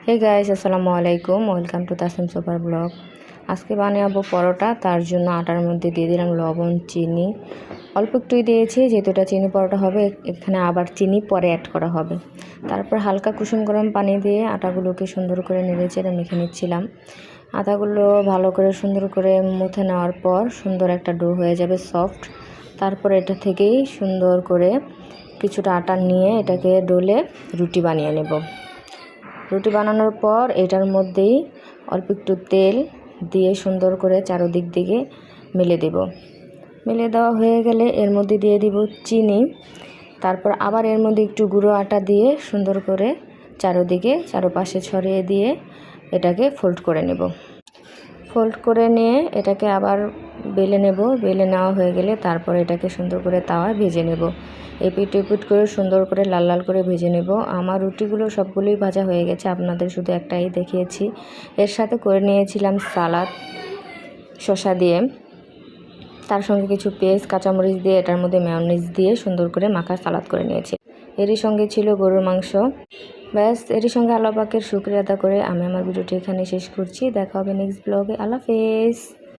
Hey guys, আসসালামু আলাইকুম। Welcome to Tasnim super blog. আজকে বানাবো পরোটা। তার জন্য আটার মধ্যে দিয়ে দিলাম লবণ, চিনি, অল্প একটুই দিয়েছি, যেহেতু এটা চিনি পরোটা হবে। এখানে আবার চিনি পরে অ্যাড করা হবে। তারপর হালকা কুসুম গরম পানি দিয়ে আটাগুলোকে সুন্দর করে নেড়েচেড়ে মেখে নিচ্ছিলাম। আটাগুলো ভালো করে সুন্দর করে মুথে নেওয়ার পর সুন্দর একটা ডো হয়ে যাবে, সফট। তারপর এটা থেকেই সুন্দর করে কিছুটা আটা নিয়ে এটাকে ডলে রুটি বানিয়ে নেব। রুটি বানানোর পর এটার মধ্যেই অল্প একটু তেল দিয়ে সুন্দর করে চারদিক দিকে মেলে দেব। মেলে দেওয়া হয়ে গেলে এর মধ্যে দিয়ে দিব চিনি। তারপর আবার এর মধ্যে একটু গুঁড়ো আটা দিয়ে সুন্দর করে চারপাশে ছড়িয়ে দিয়ে এটাকে ফোল্ড করে নেব। ফোল্ড করে নিয়ে এটাকে আবার বেলে নেব। বেলে নেওয়া হয়ে গেলে তারপর এটাকে সুন্দর করে তাওয়ায় ভেজে নেব। এপিট এপিট করে সুন্দর করে লাল লাল করে ভেজে নেব। আমার রুটিগুলো সবগুলোই ভাজা হয়ে গেছে, আপনাদের শুধু একটাই দেখিয়েছি। এর সাথে করে নিয়েছিলাম সালাদ, শসা দিয়ে, তার সঙ্গে কিছু পেঁয়াজ কাঁচামরিচ দিয়ে এটার মধ্যে মেয়োনিজ দিয়ে সুন্দর করে মাখা সালাদ করে নিয়েছি। এরই সঙ্গে ছিল গরুর মাংস। ব্যাস, এরই সঙ্গে আল্লাহ পাকের শুকরিয়া আদা করে আমি আমার ভিডিওটি এখানে শেষ করছি। দেখা হবে নেক্সট ব্লগে। আল্লাহ হাফেজ।